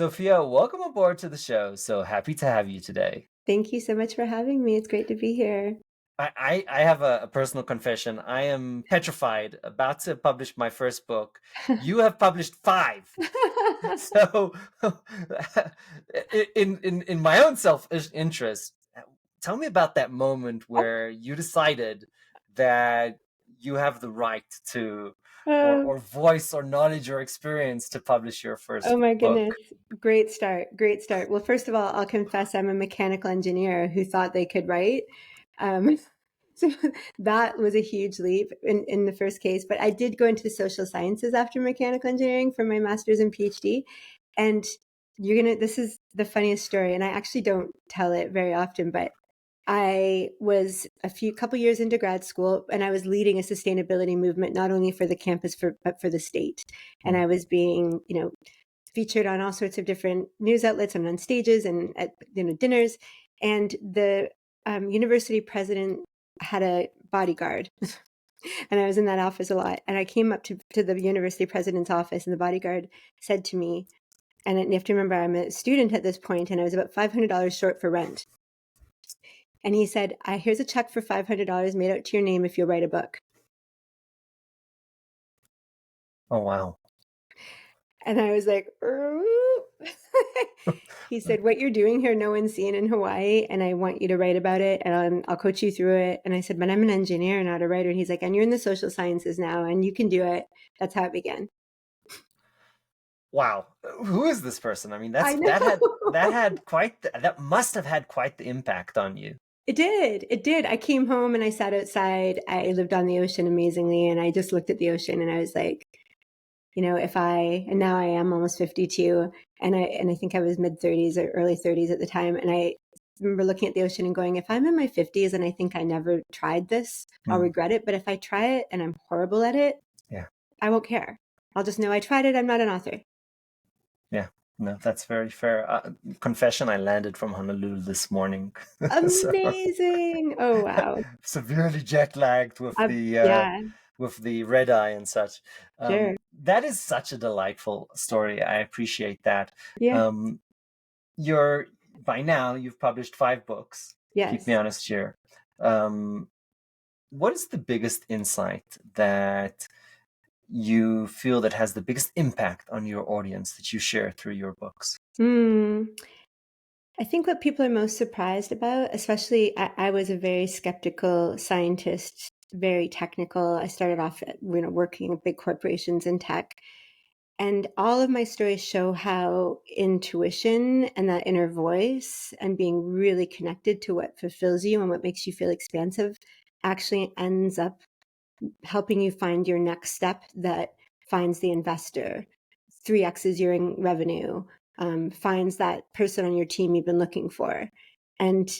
Sophia, welcome aboard to the show. So happy to have you today. Thank you so much for having me. It's great to be here. I have a personal confession. I am petrified, about to publish my first book. You have published five. So, in my own self interest, tell me about that moment where you decided that you have the right to, Oh, or voice or knowledge or experience to publish your oh first my book. goodness. Great start. Great start. Well, first of all, I'll confess I'm a mechanical engineer who thought they could write. Um, so that was a huge leap in the first case. But I did go into the social sciences after mechanical engineering for my master's and PhD. And this is the funniest story. And I actually don't tell it very often, but I was couple years into grad school, and I was leading a sustainability movement, not only for the campus, but for the state. And Hmm. I was being, featured on all sorts of different news outlets and on stages and at, dinners. And the university president had a bodyguard. And I was in that office a lot. And I came up to the university president's office, and the bodyguard said to me, and you have to remember, I'm a student at this point, and I was about $500 short for rent. And he said, here's a check for $500 made out to your name if you'll write a book. Oh, wow. And I was like, he said, what you're doing here, no one's seen in Hawaii, and I want you to write about it, and I'll coach you through it. And I said, but I'm an engineer, not a writer. And he's like, and you're in the social sciences now, and you can do it. That's how it began. Wow, who is this person? I mean, I that know. had that must have had quite the impact on you. It did. It did. I came home and I sat outside. I lived on the ocean amazingly, and I just looked at the ocean and I was like, and now I am almost 52, and I think I was mid 30s or early 30s at the time. And I remember looking at the ocean and going, if I'm in my 50s and I think I never tried this, I'll Hmm. regret it. But if I try it and I'm horrible at it, Yeah, I won't care. I'll just know I tried it. I'm not an author. yeah. No, that's very fair. Confession: I landed from Honolulu this morning, so Amazing. Oh, wow. severely jet lagged Yeah, with the red eye and such. sure. That is such a delightful story. I appreciate that. Yeah. Um, you're by now you've published five books. Keep me Yes. honest here. Um, what is the biggest insight that you feel that has the biggest impact on your audience that you share through your books? Hmm. I think what people are most surprised about, especially I was a very skeptical scientist, very technical. I started off, working at big corporations in tech. And all of my stories show how intuition and that inner voice and being really connected to what fulfills you and what makes you feel expansive actually ends up helping you find your next step that finds the investor, 3x's your revenue, finds that person on your team you've been looking for. And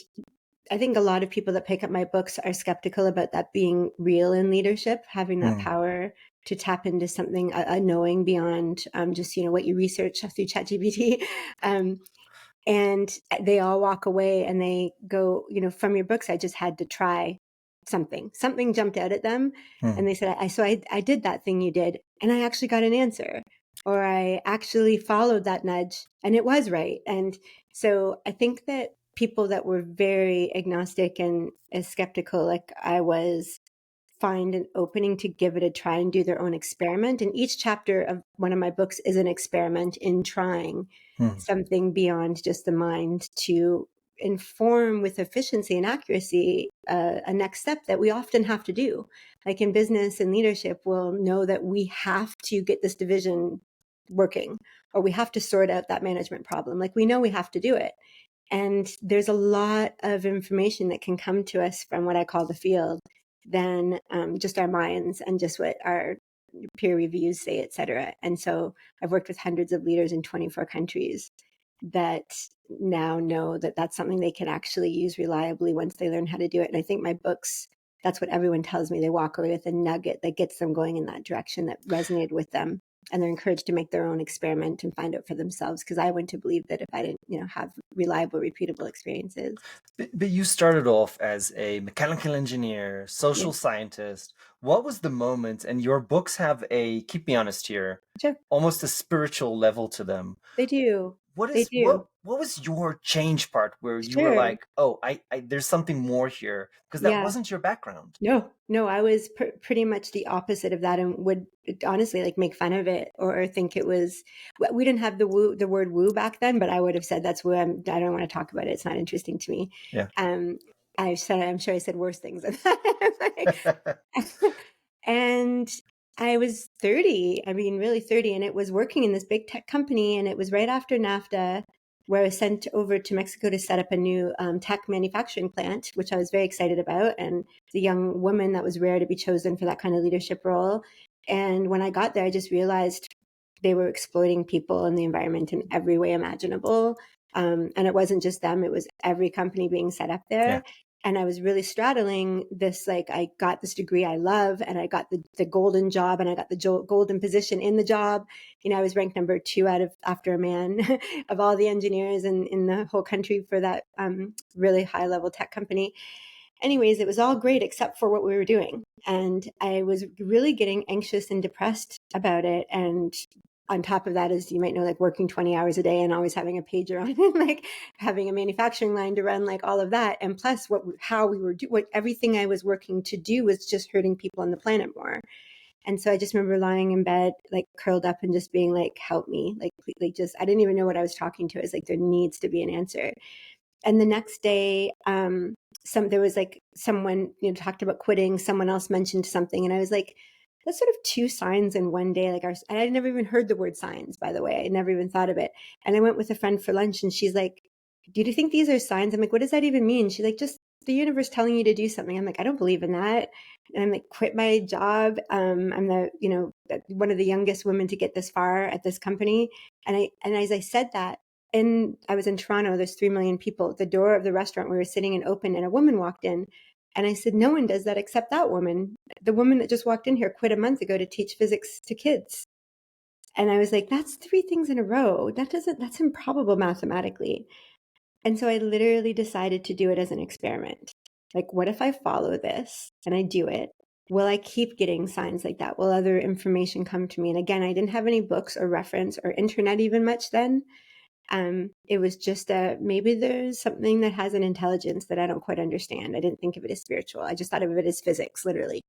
I think a lot of people that pick up my books are skeptical about that being real in leadership, having that Mm, power to tap into something, a knowing beyond just what you research through ChatGPT. Um, and they all walk away and they go, from your books, I just had to try something. Something jumped out at them, mm. and they said, I did that thing you did, and I actually got an answer, or I actually followed that nudge, and it was right. And so I think that people that were very agnostic and as skeptical, like I was, find an opening to give it a try and do their own experiment. And each chapter of one of my books is an experiment in trying Mm. something beyond just the mind to inform with efficiency and accuracy a next step that we often have to do. Like in business and leadership, we'll know that we have to get this division working, or we have to sort out that management problem. Like we know we have to do it. And there's a lot of information that can come to us from what I call the field than just our minds and just what our peer reviews say, et cetera. And so I've worked with hundreds of leaders in 24 countries that now know that that's something they can actually use reliably once they learn how to do it. And I think my books, that's what everyone tells me. They walk away with a nugget that gets them going in that direction that resonated with them. And they're encouraged to make their own experiment and find out for themselves. Because I went to believe that if I didn't, have reliable, repeatable experiences. But you started off as a mechanical engineer, Yeah, social scientist. What was the moment? And your books have a, keep me honest here, sure. almost a spiritual level to them. They do. They do. what was your change part where you were Sure. like, oh, I there's something more here, because that Yeah. wasn't your background. No, no, I was pretty much the opposite of that, and would honestly like make fun of it or think it was. We didn't have the word woo back then, but I would have said that's woo. I don't want to talk about it. It's not interesting to me. Yeah. Um, I'm sure I said worse things than that. And I was 30, I mean, really 30, and it was working in this big tech company. And it was right after NAFTA, where I was sent over to Mexico to set up a new tech manufacturing plant, which I was very excited about. And the young woman, that was rare to be chosen for that kind of leadership role. And when I got there, I just realized they were exploiting people and the environment in every way imaginable. And it wasn't just them, it was every company being set up Yeah. there. And I was really straddling this, like, I got this degree I love, and I got the golden job, and I got the golden position in the job. You know, I was ranked number 2 out of, after a man, of all the engineers in the whole country for that really high level tech company. Anyways, it was all great except for what we were doing. And I was really getting anxious and depressed about it. And on top of that, as you might know, like working 20 hours a day and always having a pager on it, like having a manufacturing line to run, like all of that. And plus how we were what everything I was working to do was just hurting people on the planet more. And so I just remember lying in bed, like curled up and just being like, help me. Like just, I didn't even know what I was talking to. I was like, there needs to be an answer. And the next day, there was like someone, talked about quitting. Someone else mentioned something, and I was like, that's sort of 2 signs in one day. Like, and I never even heard the word signs, by the way. I never even thought of it. And I went with a friend for lunch, and she's like, do you think these are signs? I'm like, what does that even mean? She's like, just the universe telling you to do something. I'm like, I don't believe in that. And I'm like, quit my job. I'm one of the youngest women to get this far at this company. And as I said that, and I was in Toronto, there's 3 million people. The door of the restaurant we were sitting in opened, and a woman walked in. And I said, no one does that except that woman. The woman that just walked in here quit a month ago to teach physics to kids. And I was like, that's 3 things in a row. That's improbable mathematically. And so I literally decided to do it as an experiment. Like, what if I follow this and I do it? Will I keep getting signs like that? Will other information come to me? And again, I didn't have any books or reference or internet even much then. It was just maybe there's something that has an intelligence that I don't quite understand. I didn't think of it as spiritual. I just thought of it as physics, literally.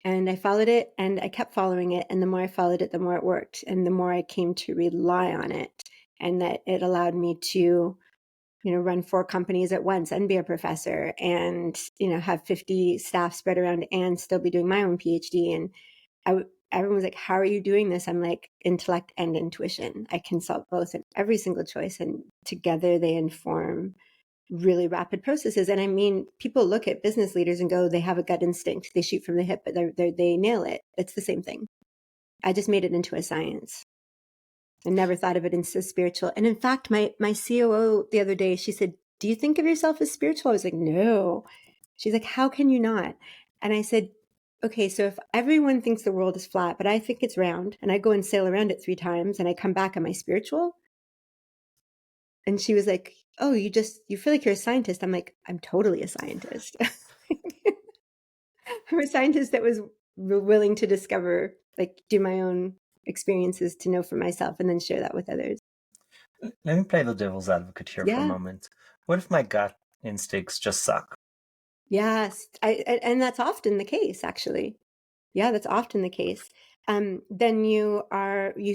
And I followed it, and I kept following it. And the more I followed it, the more it worked. And the more I came to rely on it, and that it allowed me to, run 4 companies at once and be a professor and, have 50 staff spread around and still be doing my own PhD. And everyone was like, how are you doing this? I'm like, intellect and intuition. I consult both in every single choice, and together they inform really rapid processes. And I mean, people look at business leaders and go, they have a gut instinct. They shoot from the hip, but they nail it. It's the same thing. I just made it into a science. I never thought of it as spiritual. And in fact, my COO the other day, she said, do you think of yourself as spiritual? I was like, no. She's like, how can you not? And I said, okay, so if everyone thinks the world is flat, but I think it's round, and I go and sail around it 3 times and I come back, am I spiritual? And she was like, oh, you feel like you're a scientist. I'm like, I'm totally a scientist. I'm a scientist that was willing to discover, like, do my own experiences to know for myself and then share that with others. Let me play the devil's advocate here for a Yeah. moment. What if my gut instincts just suck? Yes. And that's often the case, actually. Yeah, that's often the case. Then you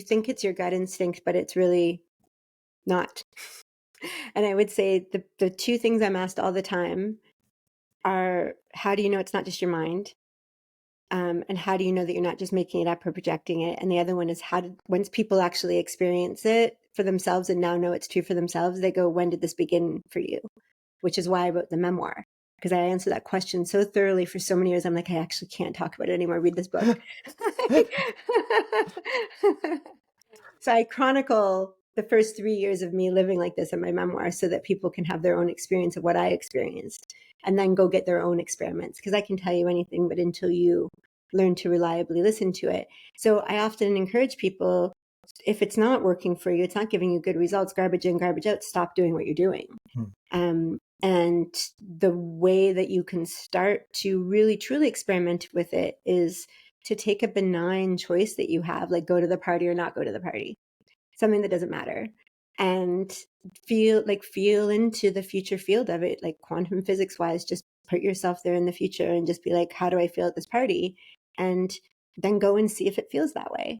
think it's your gut instinct, but it's really not. And I would say the 2 things I'm asked all the time are, how do you know it's not just your mind? And how do you know that you're not just making it up or projecting it? And the other one is, once people actually experience it for themselves and now know it's true for themselves, they go, when did this begin for you? Which is why I wrote the memoir, because I answered that question so thoroughly for so many years. I'm like, I actually can't talk about it anymore. Read this book. So I chronicle the first 3 years of me living like this in my memoir so that people can have their own experience of what I experienced and then go get their own experiments. Because I can tell you anything, but until you learn to reliably listen to it. So I often encourage people, if it's not working for you, it's not giving you good results, garbage in, garbage out, stop doing what you're doing. And the way that you can start to really, truly experiment with it is to take a benign choice that you have, like go to the party or not go to the party. something that doesn't matter, and feel into the future field of it, like quantum physics wise. Just put yourself there in the future and just be like, how do I feel at this party? And then go and see if it feels that way.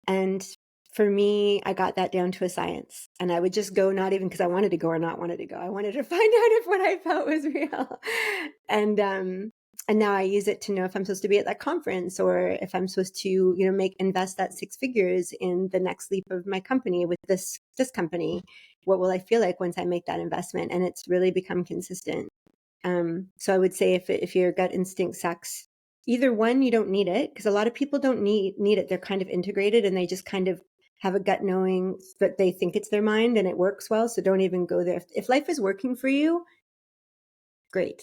And for me, I got that down to a science, and I would just go, not even because I wanted to go or not wanted to go. I wanted to find out if what I felt was real. And and now I use it to know if I'm supposed to be at that conference, or if I'm supposed to, invest that 6 figures in the next leap of my company with this company. What will I feel like once I make that investment? And it's really become consistent. So I would say if your gut instinct sucks, either one, you don't need it, because a lot of people don't need it. They're kind of integrated, and they just kind of have a gut knowing that they think it's their mind and it works well. So don't even go there. If life is working for you, great.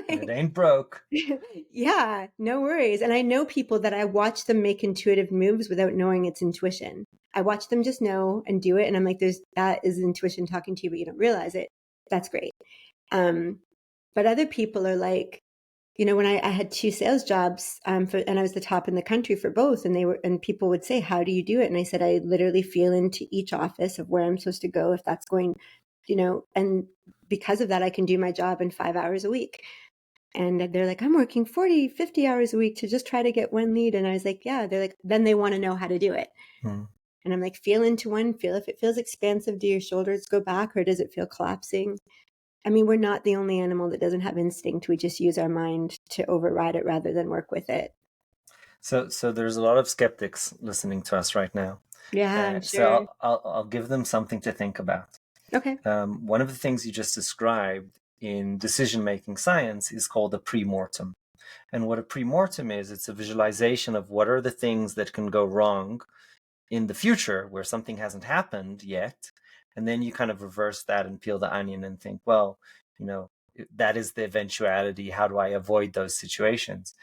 And it ain't broke. Yeah, no worries. And I know people that I watch them make intuitive moves without knowing it's intuition. I watch them just know and do it. And I'm like, that is intuition talking to you, but you don't realize it. That's great. But other people are like, when I had 2 sales jobs, and I was the top in the country for both, and people would say, how do you do it? And I said, I literally feel into each office of where I'm supposed to go, if that's going, and because of that, I can do my job in 5 hours a week. And they're like, I'm working 40, 50 hours a week to just try to get one lead. And I was like, yeah. They're like, then they want to know how to do it. Mm. And I'm like, feel into one, feel if it feels expansive. Do your shoulders go back, or does it feel collapsing? I mean, we're not the only animal that doesn't have instinct. We just use our mind to override it rather than work with it. So there's a lot of skeptics listening to us right now. Yeah, I'm So sure. I'll give them something to think about. Okay. One of the things you just described in decision-making science is called a pre-mortem. And what a pre-mortem is, it's a visualization of what are the things that can go wrong in the future where something hasn't happened yet. And then you kind of reverse that and peel the onion and think, well, that is the eventuality. How do I avoid those situations?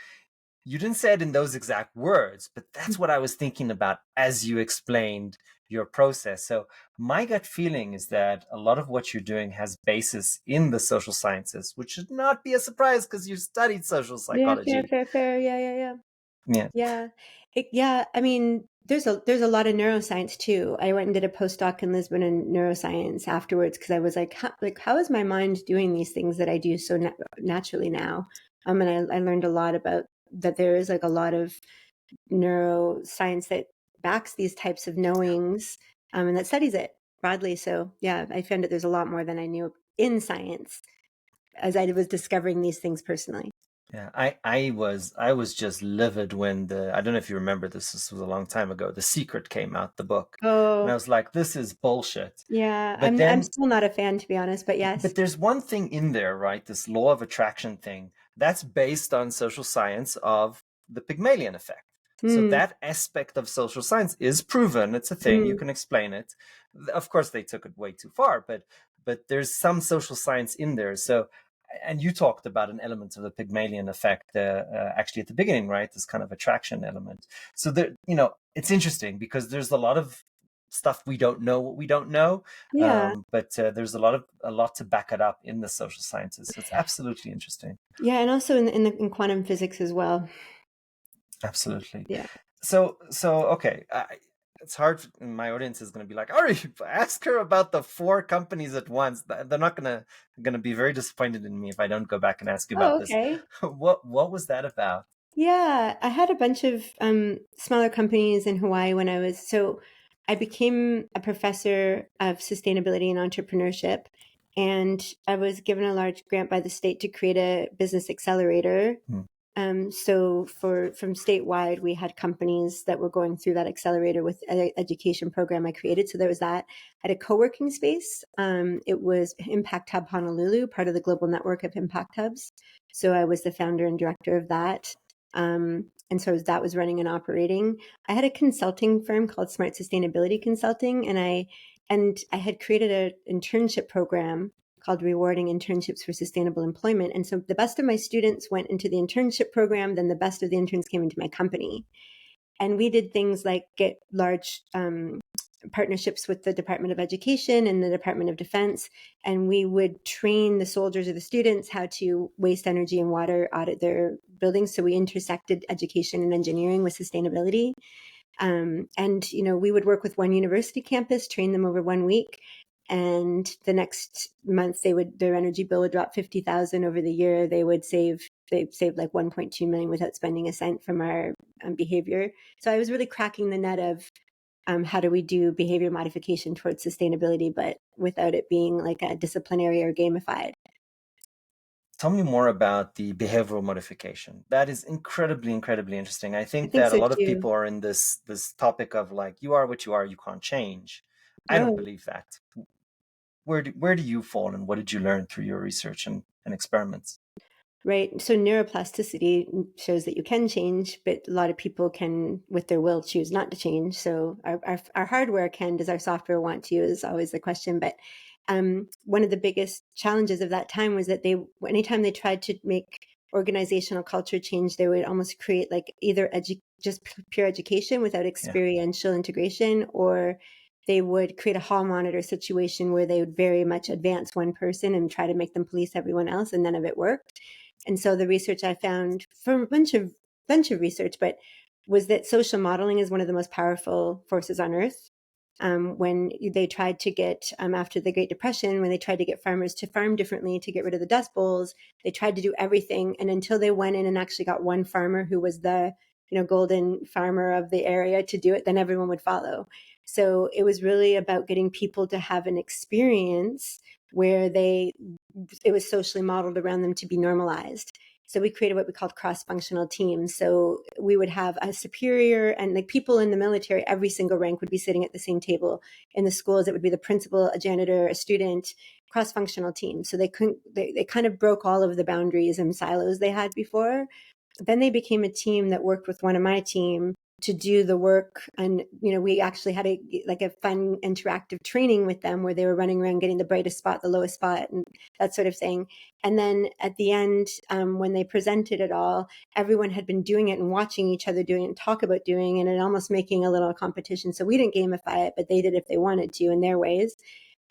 You didn't say it in those exact words, but that's what I was thinking about as you explained your process. So my gut feeling is that a lot of what you're doing has basis in the social sciences, which should not be a surprise because you studied social Yeah, fair, psychology. fair, fair. Yeah, yeah, yeah. Yeah. Yeah. Yeah. I mean, there's a lot of neuroscience too. I went and did a postdoc in Lisbon in neuroscience afterwards, because I was like, how is my mind doing these things that I do so naturally now? And I learned a lot about that. There is like a lot of neuroscience that backs these types of knowings, and that studies it broadly. So yeah, I found that there's a lot more than I knew in science as I was discovering these things personally. Yeah, I was just livid when I don't know if you remember this was a long time ago. The Secret came out, the book. And I Oh, was like, this is bullshit. yeah, But I'm then still not a fan, to be honest, but yes. but there's one thing in there, right? This law of attraction thing that's based on social science of the Pygmalion effect. So Mm, that aspect of social science is proven. It's a thing. You mm, can explain it. Of course, they took it way too far, but there's some social science in there. So, and you talked about an element of the Pygmalion effect actually at the beginning, right? This kind of attraction element. So there, it's interesting because there's a lot of stuff we don't know what we don't know, yeah, but there's a lot to back it up in the social sciences. So it's absolutely interesting. yeah, and also in quantum physics as well. Absolutely. Yeah. So okay. It's hard. My audience is going to be like, "Ari, ask her about the 4 companies at once." They're not gonna be very disappointed in me if I don't go back and ask you Oh, about this. okay. What was that about? Yeah, I had a bunch of smaller companies in Hawaii when I became a professor of sustainability and entrepreneurship, and I was given a large grant by the state to create a business accelerator. Hmm. So from statewide, we had companies that were going through that accelerator with an education program I created. So there was that. I had a co-working space. It was Impact Hub Honolulu, part of the global network of Impact Hubs. So I was the founder and director of that. And so that was running and operating. I had a consulting firm called Smart Sustainability Consulting, and I had created an internship program called Rewarding Internships for Sustainable Employment. And so the best of my students went into the internship program, then the best of the interns came into my company. And we did things like get large partnerships with the Department of Education and the Department of Defense. And we would train the soldiers or the students how to waste energy and water audit their buildings. So we intersected education and engineering with sustainability. And, we would work with one university campus, train them over 1 week. And the next month their energy bill would drop 50,000 over the year. They've saved like 1.2 million without spending a cent from our behavior. So I was really cracking the net of how do we do behavior modification towards sustainability, but without it being like a disciplinary or gamified. Tell me more about the behavioral modification. That is incredibly, incredibly interesting. I I think think that a so lot of too. people are in this topic of like, you are what you are, you can't change. I don't No, believe that. Where do you fall, and what did you learn through your research and experiments? right. So neuroplasticity shows that you can change, but a lot of people can, with their will, choose not to change. So our hardware can, does our software want to, is always the question. But one of the biggest challenges of that time was that anytime they tried to make organizational culture change, they would almost create like either just pure education without Yeah. experiential integration, or they would create a hall monitor situation where they would very much advance one person and try to make them police everyone else, and none of it worked. And so the research I found from a bunch of research, but was that social modeling is one of the most powerful forces on earth. When they tried to get, after the Great Depression, when they tried to get farmers to farm differently to get rid of the dust bowls, they tried to do everything. And until they went in and actually got one farmer who was the, golden farmer of the area to do it, then everyone would follow. So it was really about getting people to have an experience where it was socially modeled around them to be normalized. So we created what we called cross-functional teams. So we would have a superior, and like people in the military, every single rank would be sitting at the same table. In the schools, it would be the principal, a janitor, a student, cross-functional teams. So they kind of broke all of the boundaries and silos they had before. Then they became a team that worked with one of my team to do the work. And, we actually had a fun interactive training with them where they were running around getting the brightest spot, the lowest spot, and that sort of thing. And then at the end, when they presented it all, everyone had been doing it and watching each other doing it and talk about doing it and almost making a little competition. So we didn't gamify it, but they did if they wanted to in their ways.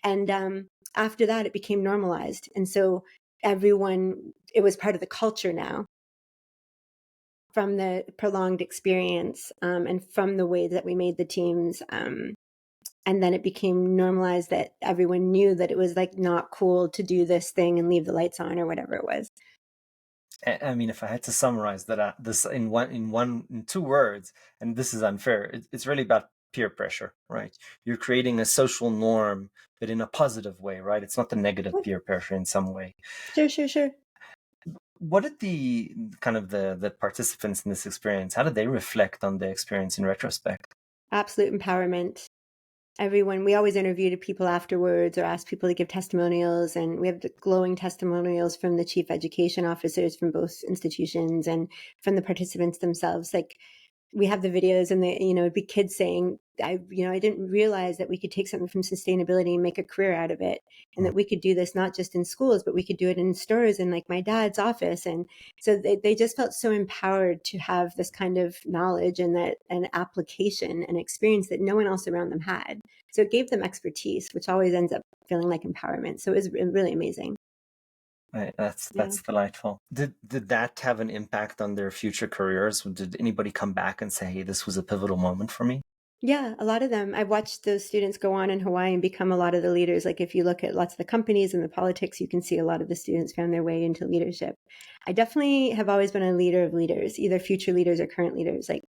And after that, it became normalized. And so it was part of the culture now from the prolonged experience, and from the way that we made the teams. And then it became normalized that everyone knew that it was like not cool to do this thing and leave the lights on or whatever it was. I mean, if I had to summarize this in 2 words, and this is unfair, it's really about peer pressure, right? You're creating a social norm, but in a positive way, right? It's not the negative peer pressure in some way. Sure, sure, sure. What did the kind of the participants in this experience, how did they reflect on the experience in retrospect? Absolute empowerment. We always interviewed people afterwards or asked people to give testimonials, and we have the glowing testimonials from the chief education officers from both institutions and from the participants themselves. Like, we have the videos, and it'd be kids saying, I didn't realize that we could take something from sustainability and make a career out of it. And that we could do this not just in schools, but we could do it in stores and like my dad's office. And so they just felt so empowered to have this kind of knowledge and that an application and experience that no one else around them had. So it gave them expertise, which always ends up feeling like empowerment. So it was really amazing. Right, Yeah. that's delightful. Did that have an impact on their future careers? Did anybody come back and say, "Hey, this was a pivotal moment for me"? Yeah, a lot of them. I've watched those students go on in Hawaii and become a lot of the leaders. Like, if you look at lots of the companies and the politics, you can see a lot of the students found their way into leadership. I definitely have always been a leader of leaders, either future leaders or current leaders. Like,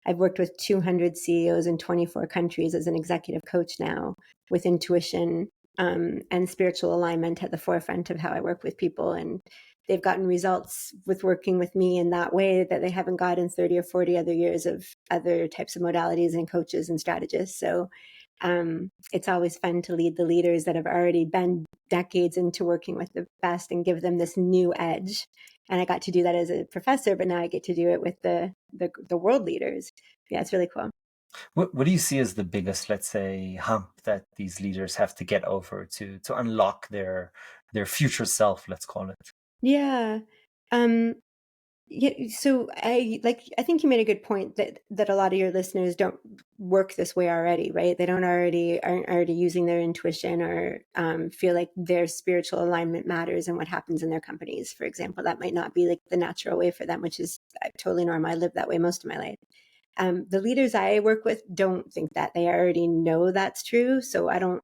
I've worked with 200 CEOs in 24 countries as an executive coach now, with intuition, and spiritual alignment at the forefront of how I work with people. And they've gotten results with working with me in that way that they haven't got in 30 or 40 other years of other types of modalities and coaches and strategists. So it's always fun to lead the leaders that have already been decades into working with the best and give them this new edge. And I got to do that as a professor, but now I get to do it with the world leaders. Yeah, it's really cool. What do you see as the biggest, let's say, hump that these leaders have to get over to unlock their future self, let's call it? Yeah. Um, Yeah, so I think you made a good point that a lot of your listeners don't work this way already, right? They aren't already using their intuition or feel like their spiritual alignment matters in what happens in their companies, for example. That might not be like the natural way for them, which is totally normal. I lived that way most of my life. The leaders I work with don't think that. They already know that's true. So I don't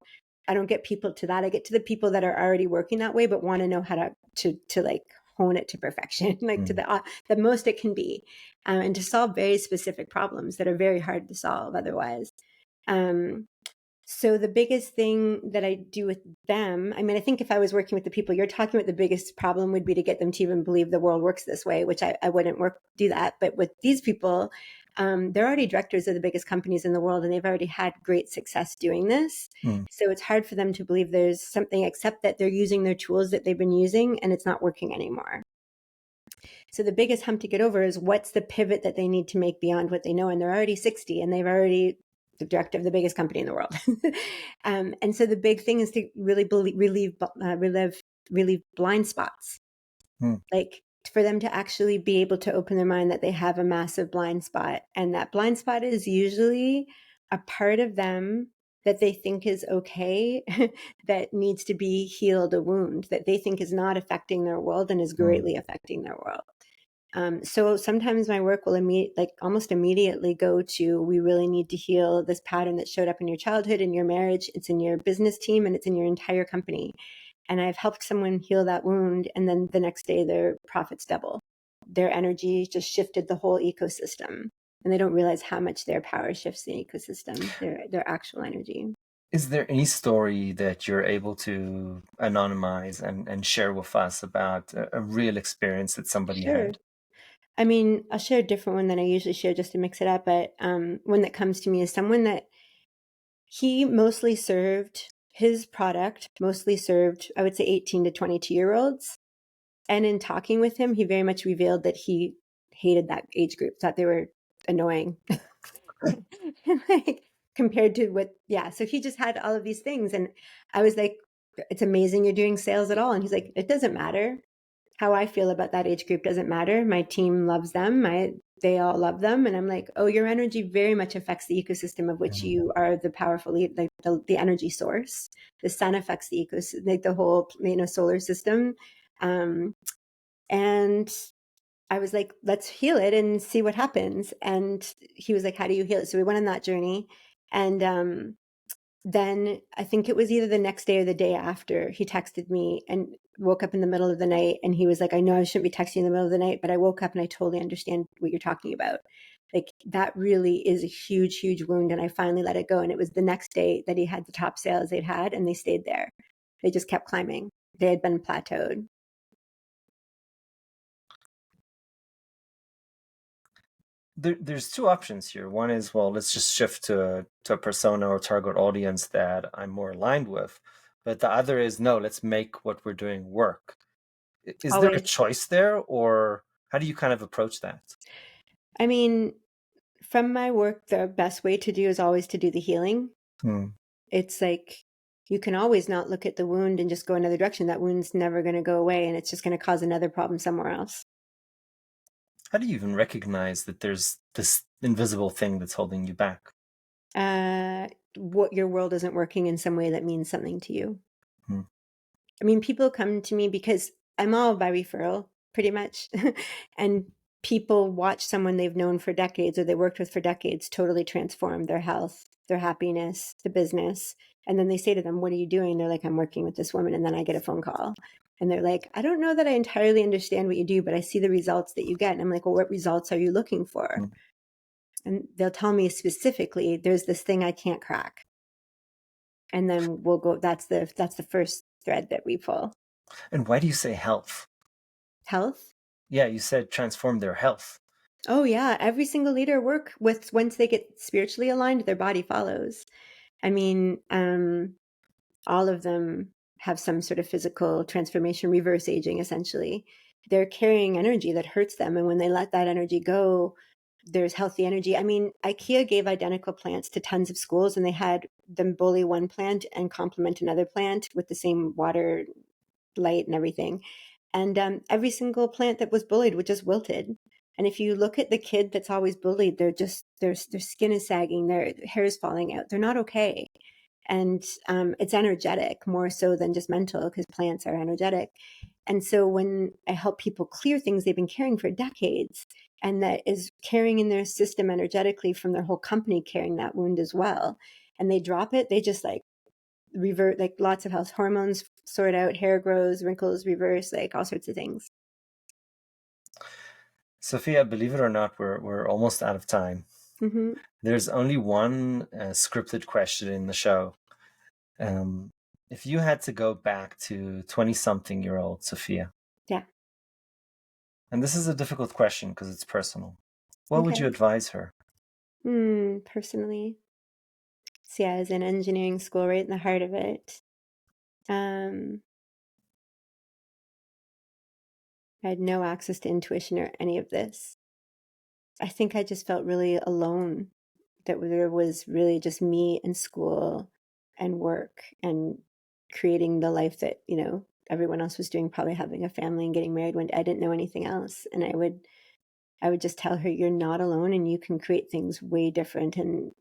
get people to that. I get to the people that are already working that way, but want to know how to like hone it to perfection, like to Mm. the most it can be, and to solve very specific problems that are very hard to solve otherwise. Um, so the biggest thing that I do with them, I mean, I think if I was working with the people you're talking about, the biggest problem would be to get them to even believe the world works this way, which I wouldn't do that. But with these people, they're already directors of the biggest companies in the world, and they've already had great success doing this. Mm. So it's hard for them to believe there's something except that they're using their tools that they've been using and it's not working anymore. So the biggest hump to get over is what's the pivot that they need to make beyond what they know. And they're already 60 and they've already the director of the biggest company in the world. And so the big thing is to really relieve blind spots. Mm. Like for them to actually be able to open their mind that they have a massive blind spot. And that blind spot is usually a part of them that they think is okay, that needs to be healed, a wound that they think is not affecting their world and is Mm. greatly affecting their world. So sometimes my work will almost immediately go to, we really need to heal this pattern that showed up in your childhood, in your marriage, it's in your business team, and it's in your entire company. And I've helped someone heal that wound. And then the next day their profits double. Their energy just shifted the whole ecosystem. And they don't realize how much their power shifts the ecosystem, their actual energy. Is there any story that you're able to anonymize and share with us about a real experience that somebody Sure. had? I mean, I'll share a different one than I usually share just to mix it up. But one that comes to me is someone that he mostly served, his product mostly served, I would say, 18 to 22-year-olds. And in talking with him, he very much revealed that he hated that age group, thought they were annoying. Like compared to yeah. So he just had all of these things. And I was like, it's amazing you're doing sales at all. And he's like, it doesn't matter. How I feel about that age group doesn't matter. My team loves them. They all love them. And I'm like, oh, your energy very much affects the ecosystem of which Mm. you are the powerful, like the energy source. The sun affects the ecosystem, like the whole, solar system. And I was like, let's heal it and see what happens. And he was like, how do you heal it? So we went on that journey. And then I think it was either the next day or the day after, he texted me and woke up in the middle of the night. And he was like, I know I shouldn't be texting in the middle of the night, but I woke up and I totally understand what you're talking about. Like that really is a huge, huge wound. And I finally let it go. And it was the next day that he had the top sales they'd had, and they stayed there. They just kept climbing. They had been plateaued. There's two options here. One is, well, let's just shift to a persona or target audience that I'm more aligned with. But the other is, no, let's make what we're doing work. Is there a Always. choice there, or how do you kind of approach that? I mean, from my work, the best way to do is always to do the healing. Hmm. It's like you can always not look at the wound and just go another direction. That wound's never going to go away, and it's just going to cause another problem somewhere else. How do you even recognize that there's this invisible thing that's holding you back? What your world isn't working in some way that means something to you. Hmm. I mean, people come to me because I'm all by referral, pretty much. And people watch someone they've known for decades or they worked with for decades totally transform their health, their happiness, the business. And then they say to them, what are you doing? They're like, I'm working with this woman. And then I get a phone call. And they're like, I don't know that I entirely understand what you do, but I see the results that you get. And I'm like, well, what results are you looking for? Hmm. And they'll tell me specifically, there's this thing I can't crack. And then we'll go, that's the first thread that we pull. And why do you say health? Health. Yeah, you said transform their health. Oh yeah, every single leader work with, once they get spiritually aligned, their body follows. I mean, all of them have some sort of physical transformation, reverse aging, essentially. They're carrying energy that hurts them. And when they let that energy go, there's healthy energy. I mean, IKEA gave identical plants to tons of schools, and they had them bully one plant and complement another plant with the same water, light, and everything. And every single plant that was bullied was just wilted. And if you look at the kid that's always bullied, they're just their skin is sagging, their hair is falling out. They're not okay. And it's energetic more so than just mental, because plants are energetic. And so when I help people clear things they've been carrying for decades, and that is carrying in their system energetically from their whole company, carrying that wound as well. And they drop it, they just like revert, like lots of health hormones sort out, hair grows, wrinkles reverse, like all sorts of things. Sophia, believe it or not, we're almost out of time. Mm-hmm. There's only one scripted question in the show. If you had to go back to 20-something-year-old Sophia, Yeah. and this is a difficult question because it's personal, what would Okay. you advise her? Personally, so yeah, I was in engineering school, right in the heart of it. I had no access to intuition or any of this. I think I just felt really alone, that there was really just me and school and work and creating the life that, everyone else was doing, probably having a family and getting married when I didn't know anything else. And I would just tell her, you're not alone and you can create things way different and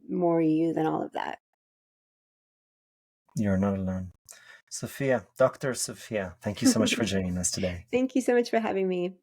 more you than all of that. You're not alone. Sophia, Dr. Sophia, thank you so much for joining us today. Thank you so much for having me.